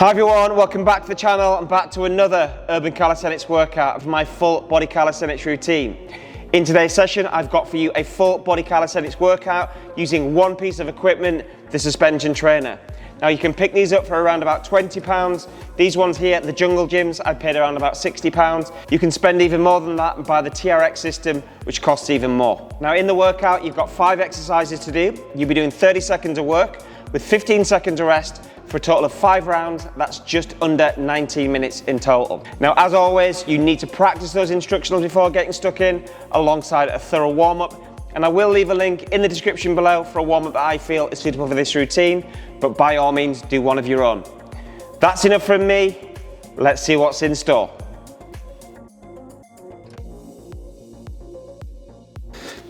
Hi everyone, welcome back to the channel and back to another Urban Calisthenics workout of my full body calisthenics routine. In today's session, I've got for you a full body calisthenics workout using one piece of equipment, the suspension trainer. Now you can pick these up for around about £20. These ones here at the Jungle Gyms, I paid around about £60. You can spend even more than that and buy the TRX system, which costs even more. Now in the workout, you've got 5 exercises to do. You'll be doing 30 seconds of work with 15 seconds of rest for a total of 5 rounds. That's just under 19 minutes in total. Now, as always, you need to practice those instructionals before getting stuck in, alongside a thorough warm-up. And I will leave a link in the description below for a warm-up that I feel is suitable for this routine, but by all means, do one of your own. That's enough from me. Let's see what's in store.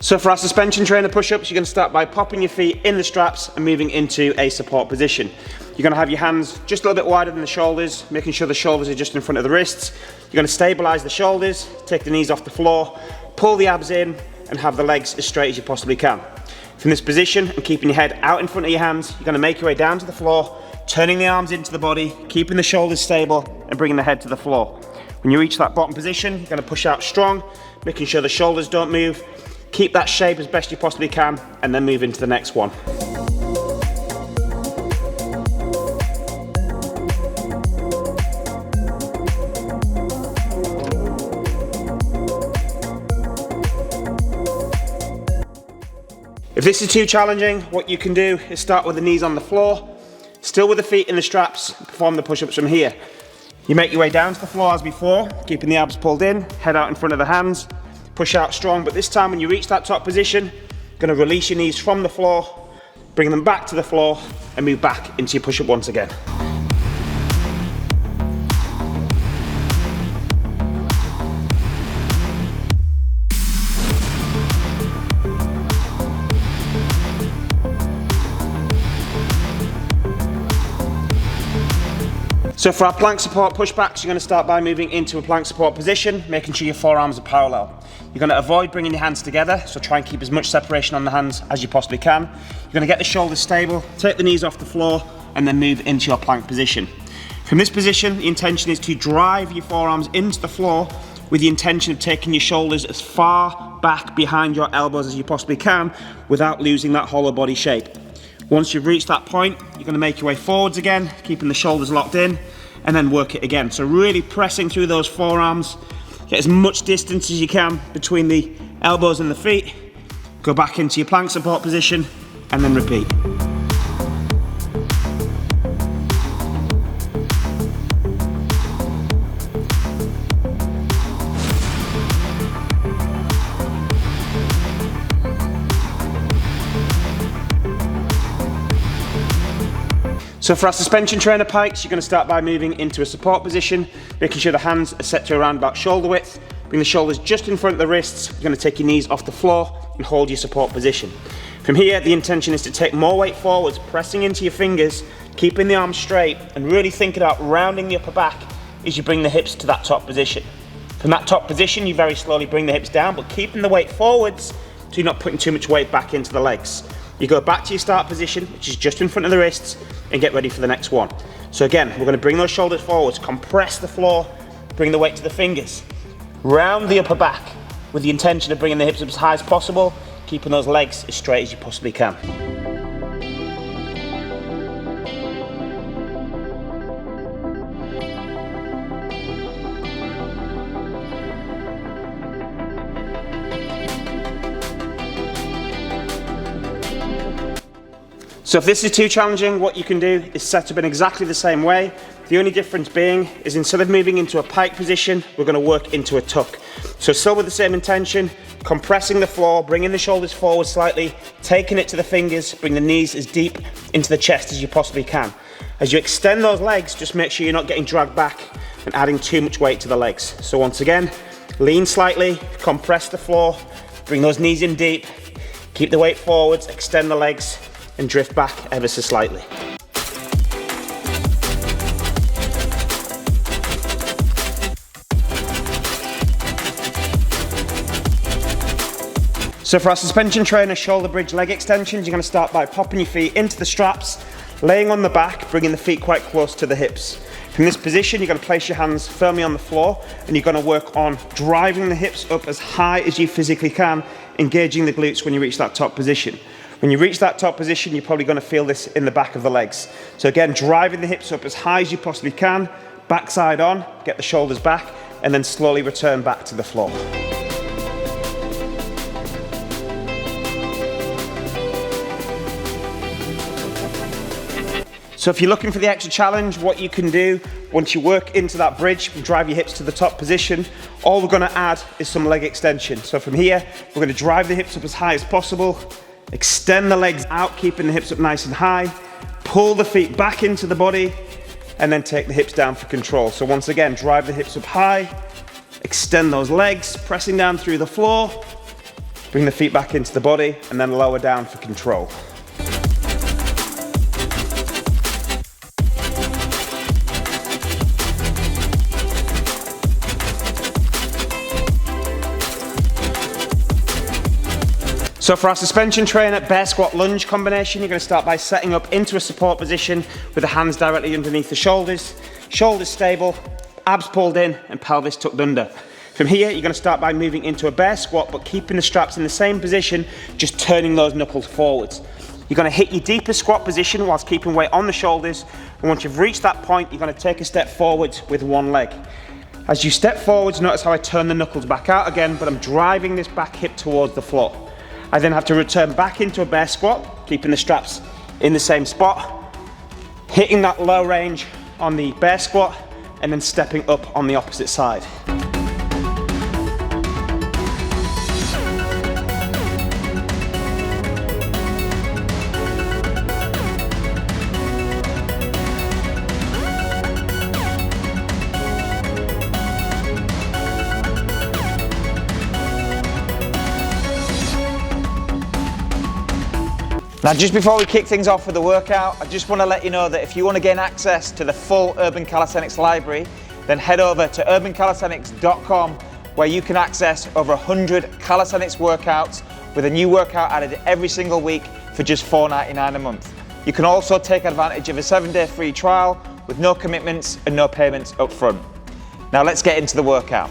So for our suspension trainer push-ups, you're going to start by popping your feet in the straps and moving into a support position. You're going to have your hands just a little bit wider than the shoulders, making sure the shoulders are just in front of the wrists. You're going to stabilize the shoulders, take the knees off the floor, pull the abs in, and have the legs as straight as you possibly can. From this position and keeping your head out in front of your hands, you're going to make your way down to the floor, turning the arms into the body, keeping the shoulders stable, and bringing the head to the floor. When you reach that bottom position, you're going to push out strong, making sure the shoulders don't move. Keep that shape as best you possibly can, and then move into the next one. If this is too challenging, what you can do is start with the knees on the floor, still with the feet in the straps, perform the push-ups from here. You make your way down to the floor as before, keeping the abs pulled in, head out in front of the hands, push out strong, but this time when you reach that top position, you're going to release your knees from the floor, bring them back to the floor, and move back into your push-up once again. So for our plank support pushbacks, you're going to start by moving into a plank support position, making sure your forearms are parallel. You're going to avoid bringing your hands together, so try and keep as much separation on the hands as you possibly can. You're going to get the shoulders stable, take the knees off the floor, and then move into your plank position. From this position, the intention is to drive your forearms into the floor with the intention of taking your shoulders as far back behind your elbows as you possibly can without losing that hollow body shape. Once you've reached that point, you're going to make your way forwards again, keeping the shoulders locked in, and then work it again. So really pressing through those forearms, get as much distance as you can between the elbows and the feet, go back into your plank support position, and then repeat. So for our suspension trainer Pikes, you're going to start by moving into a support position, making sure the hands are set to around about shoulder width. Bring the shoulders just in front of the wrists. You're going to take your knees off the floor and hold your support position. From here, the intention is to take more weight forwards, pressing into your fingers, keeping the arms straight, and really think about rounding the upper back as you bring the hips to that top position. From that top position, you very slowly bring the hips down, but keeping the weight forwards so you're not putting too much weight back into the legs. You go back to your start position, which is just in front of the wrists, and get ready for the next one. So again, we're going to bring those shoulders forwards, compress the floor, bring the weight to the fingers, round the upper back with the intention of bringing the hips up as high as possible, keeping those legs as straight as you possibly can. So if this is too challenging, what you can do is set up in exactly the same way. The only difference being is instead of moving into a pike position, we're going to work into a tuck. So still with the same intention, compressing the floor, bringing the shoulders forward slightly, taking it to the fingers, bring the knees as deep into the chest as you possibly can. As you extend those legs, just make sure you're not getting dragged back and adding too much weight to the legs. So once again, lean slightly, compress the floor, bring those knees in deep, keep the weight forwards, extend the legs, and drift back ever so slightly. So for our suspension trainer shoulder bridge leg extensions, you're going to start by popping your feet into the straps, Laying on the back, bringing the feet quite close to the hips. From this position, you're going to place your hands firmly on the floor, and you're going to work on driving the hips up as high as you physically can, engaging the glutes when you reach that top position. When you reach that top position, you're probably going to feel this in the back of the legs. So again, driving the hips up as high as you possibly can, backside on, get the shoulders back, and then slowly return back to the floor. So if you're looking for the extra challenge, what you can do once you work into that bridge, drive your hips to the top position, all we're going to add is some leg extension. So from here, we're going to drive the hips up as high as possible, extend the legs out, keeping the hips up nice and high, pull the feet back into the body, and then take the hips down for control. So once again, drive the hips up high, extend those legs, pressing down through the floor, bring the feet back into the body, and then lower down for control. So for our suspension trainer bear squat lunge combination, you're going to start by setting up into a support position with the hands directly underneath the shoulders, shoulders stable, abs pulled in and pelvis tucked under. From here, you're going to start by moving into a bear squat, but keeping the straps in the same position, just turning those knuckles forwards. You're going to hit your deeper squat position whilst keeping weight on the shoulders, and once you've reached that point, you're going to take a step forwards with one leg. As you step forwards, notice how I turn the knuckles back out again, but I'm driving this back hip towards the floor. I then have to return back into a bear squat, keeping the straps in the same spot, hitting that low range on the bear squat, and then stepping up on the opposite side. Now, just before we kick things off with the workout, I just want to let you know that if you want to gain access to the full Urban Calisthenics library, then head over to urbancalisthenics.com, where you can access over 100 calisthenics workouts with a new workout added every single week for just $4.99 a month. You can also take advantage of a 7-day free trial with no commitments and no payments up front. Now let's get into the workout.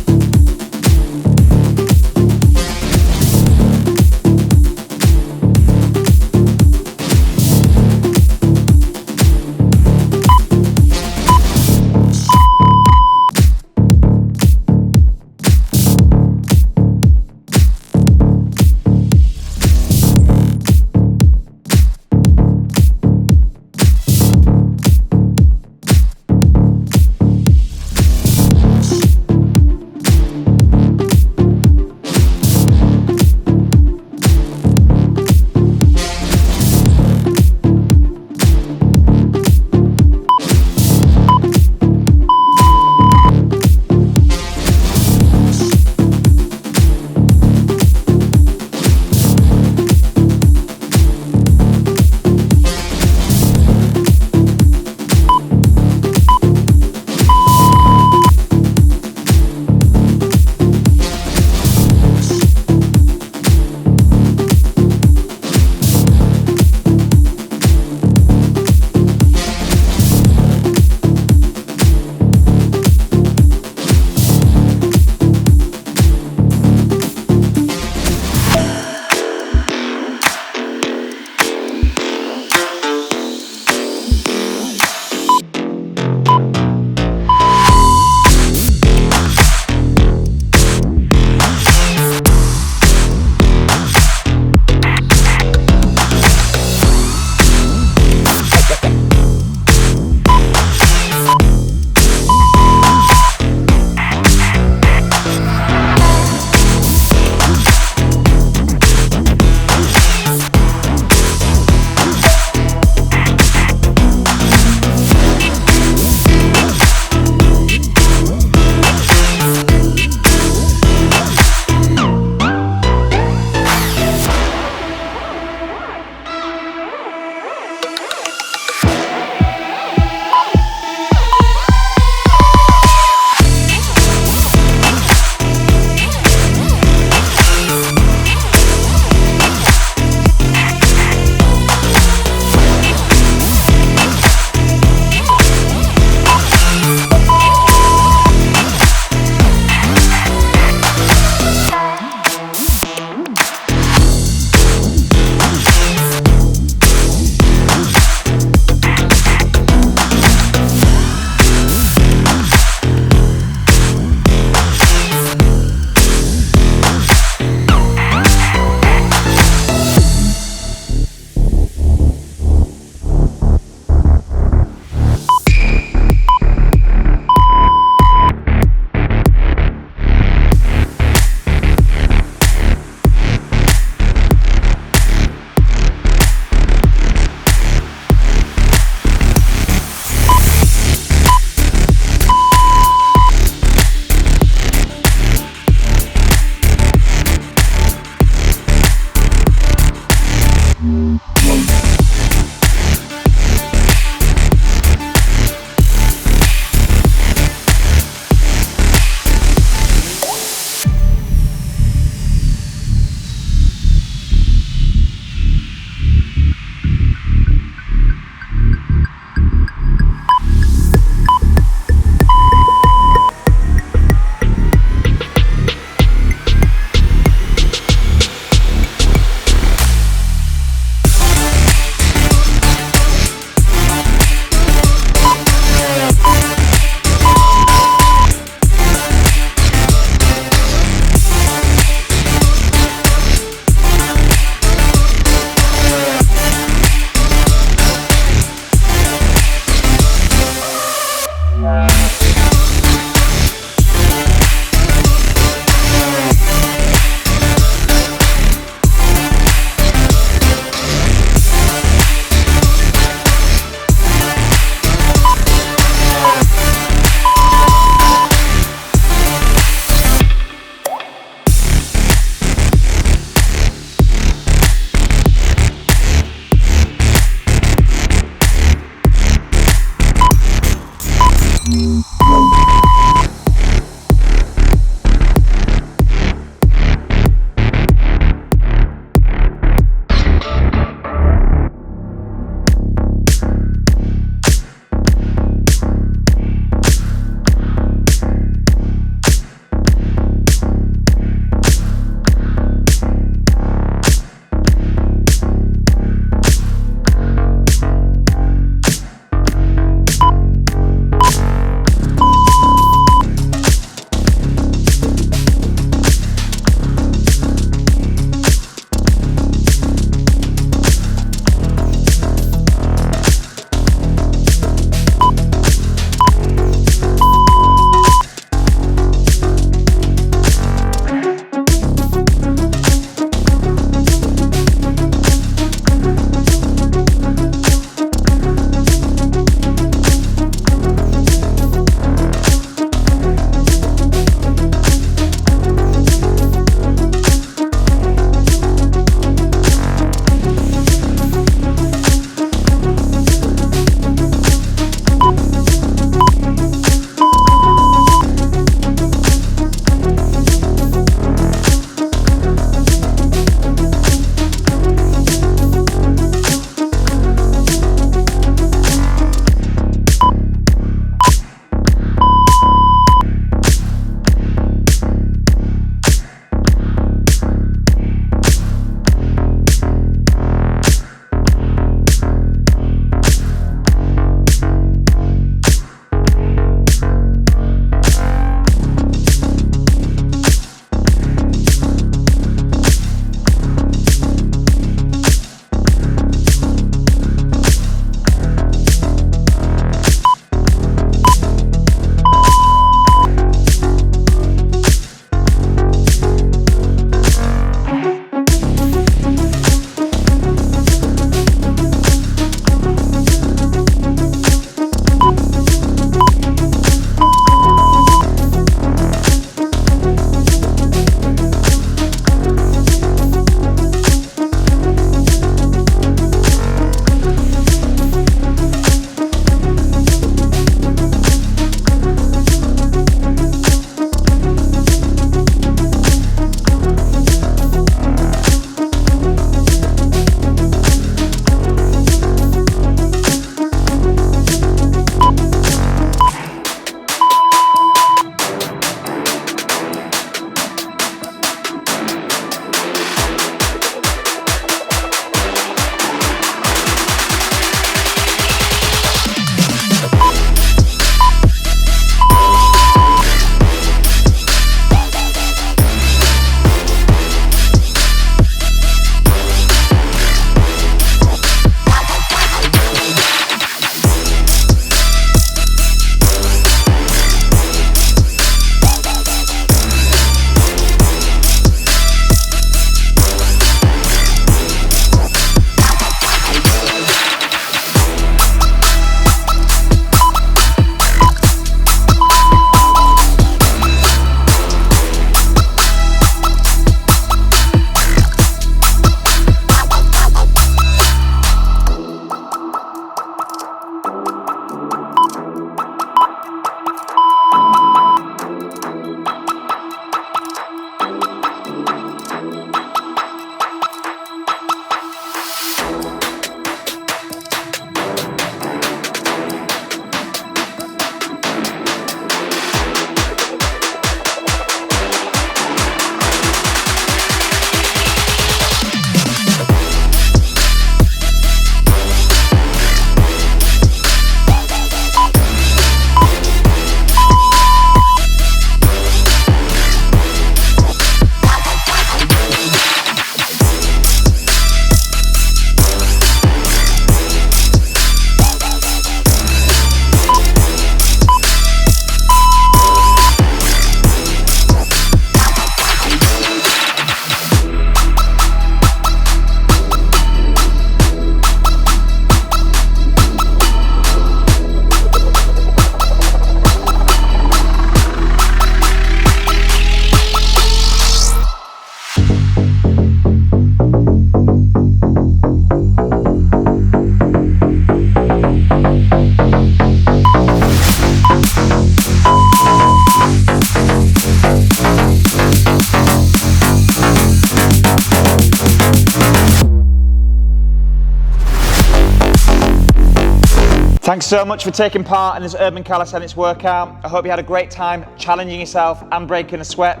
Thanks so much for taking part in this Urban Calisthenics workout. I hope you had a great time challenging yourself and breaking a sweat.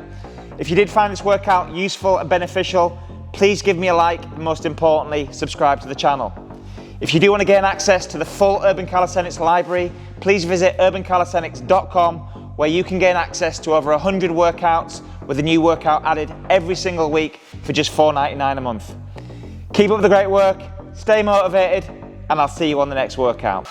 If you did find this workout useful and beneficial, please give me a like, and most importantly, subscribe to the channel. If you do want to gain access to the full Urban Calisthenics library, please visit urbancalisthenics.com, where you can gain access to over 100 workouts with a new workout added every single week for just $4.99 a month. Keep up the great work, stay motivated, and I'll see you on the next workout.